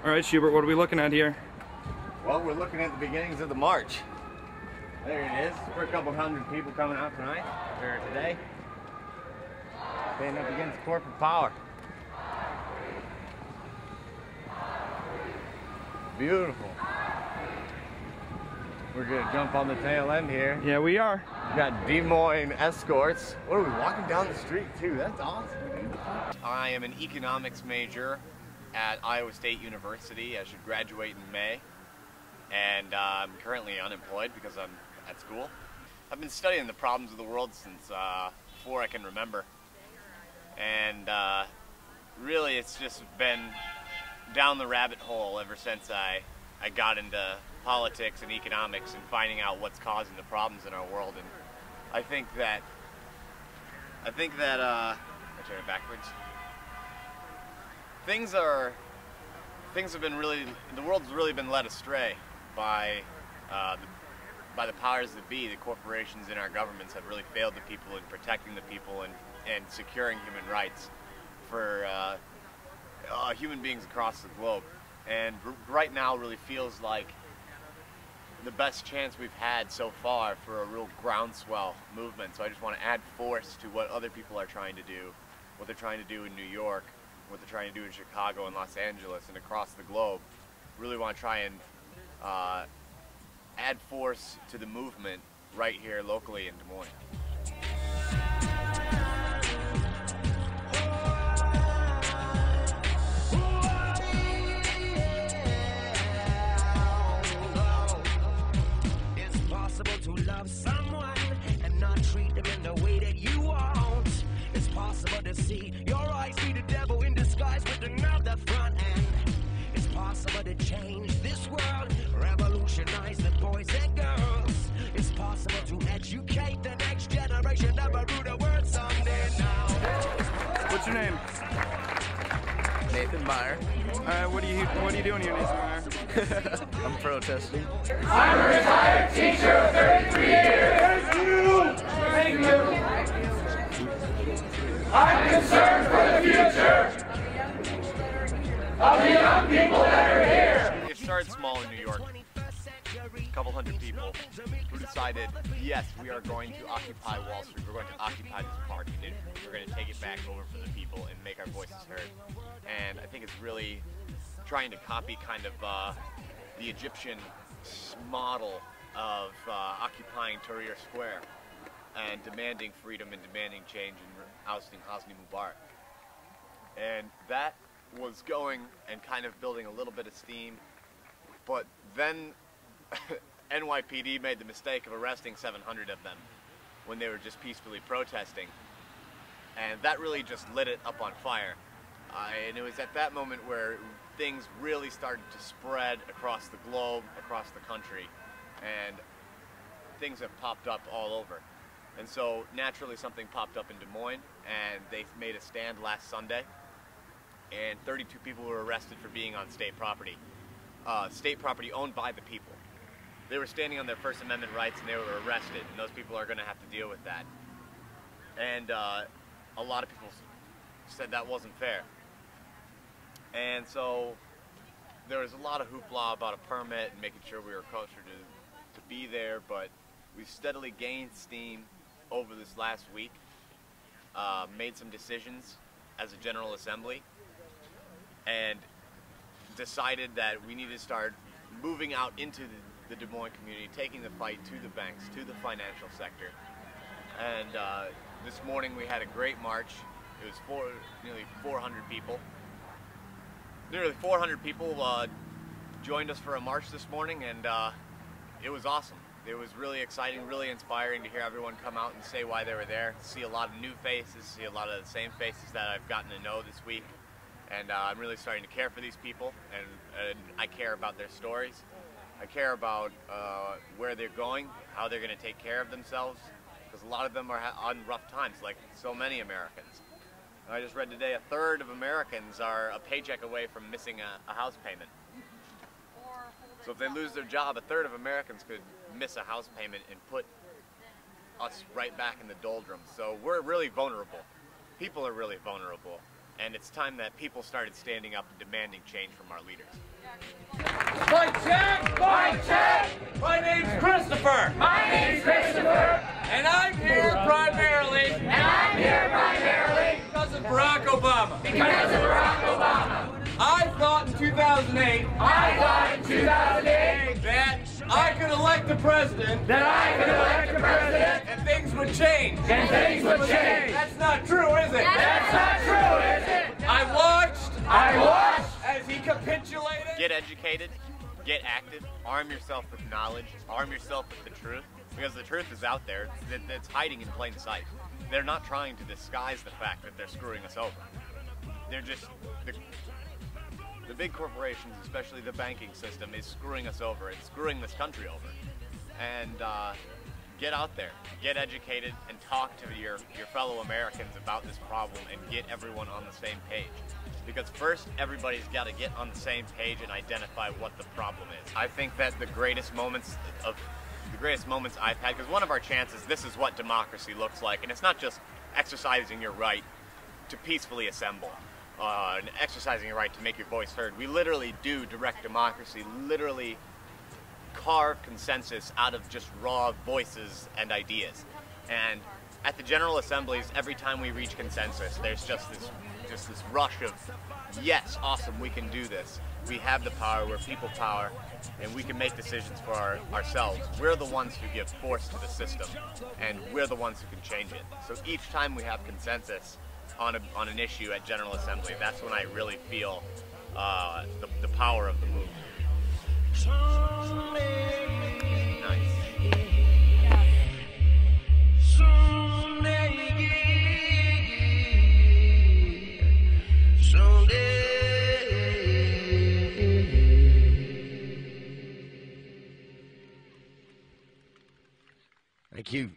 All right, Schubert, what are we looking at here? Well, we're looking at the beginnings of the march. There it is. We're a couple hundred people coming out tonight, or today, standing up against corporate power. Beautiful. We're gonna jump on the tail end here. Yeah, we are. We got Des Moines escorts. What are we walking down the street too? That's awesome, dude. I am an economics major at Iowa State University. I should graduate in May, and I'm currently unemployed because I'm at school. I've been studying the problems of the world since before I can remember, and really it's just been down the rabbit hole ever since I got into politics and economics and finding out what's causing the problems in our world. And I think that I turn it backwards. Things have been the world's really been led astray by the powers that be. The corporations in our governments have really failed the people in protecting the people and securing human rights for human beings across the globe. And right now really feels like the best chance we've had so far for a real groundswell movement. So I just want to add force to what other people are trying to do, what they're trying to do in New York, what they're trying to do in Chicago and Los Angeles and across the globe. Really want to try and add force to the movement right here locally in Des Moines. To love someone and not treat them in the way that you want. It's possible to see your eyes be the devil in disguise with another front end. It's possible to change this world, revolutionize the boys and girls. It's possible to educate the next generation, never rule the world someday now. What's your name? Nathan Meyer. What are you doing here, Nathan Meyer? I'm protesting. I'm a retired teacher of 33 years. Thank you. I'm concerned for the future of the young people that are here. It started small in New York. A couple hundred people who decided, yes, we are going to occupy Wall Street. We're going to occupy this park. And we're going to take it back over for the people and make our voices heard. And I think it's really trying to copy kind of the Egyptian model of occupying Tahrir Square and demanding freedom and demanding change and ousting Hosni Mubarak. And that was going and kind of building a little bit of steam, but then NYPD made the mistake of arresting 700 of them when they were just peacefully protesting, and that really just lit it up on fire. And it was at that moment where things really started to spread across the globe, across the country, and things have popped up all over. And so naturally something popped up in Des Moines, and they made a stand last Sunday, and 32 people were arrested for being on state property owned by the people. They were standing on their First Amendment rights and they were arrested, and those people are going to have to deal with that. And a lot of people said that wasn't fair. And so there was a lot of hoopla about a permit and making sure we were kosher to be there, but we've steadily gained steam over this last week, made some decisions as a General Assembly, and decided that we need to start moving out into the Des Moines community, taking the fight to the banks, to the financial sector. And this morning we had a great march. It was nearly 400 people. Nearly 400 people joined us for a march this morning, and it was awesome. It was really exciting, really inspiring to hear everyone come out and say why they were there, see a lot of new faces, see a lot of the same faces that I've gotten to know this week. And I'm really starting to care for these people, and I care about their stories. I care about where they're going, how they're going to take care of themselves, because a lot of them are on rough times, like so many Americans. I just read today 1/3 of Americans are a paycheck away from missing a house payment. So if they lose their job, 1/3 of Americans could miss a house payment and put us right back in the doldrums. So we're really vulnerable. People are really vulnerable. And it's time that people started standing up and demanding change from our leaders. Mic check! Mic check! My name's Christopher! My name's Christopher! And I'm here primarily because of Barack Obama. Because of Barack Obama. I thought in 2008 that I could elect a president and things would change. That's not true, is it? I watched as he capitulated. Get educated, get active, arm yourself with knowledge, arm yourself with the truth, because the truth is out there. It's hiding in plain sight. They're not trying to disguise the fact that they're screwing us over. They're just, the big corporations, especially the banking system, is screwing us over. It's screwing this country over. And get out there, get educated, and talk to your fellow Americans about this problem and get everyone on the same page. Because first, everybody's got to get on the same page and identify what the problem is. I think that the greatest moments I've had, because one of our chances, this is what democracy looks like, and it's not just exercising your right to peacefully assemble, and exercising your right to make your voice heard. We literally do direct democracy, literally carve consensus out of just raw voices and ideas. And at the General Assemblies, every time we reach consensus, there's just this rush of, yes, awesome, we can do this. We have the power, we're people power, and we can make decisions for ourselves. We're the ones who give force to the system, and we're the ones who can change it. So each time we have consensus on an issue at General Assembly, that's when I really feel the power of the movement. Nice. Thank you.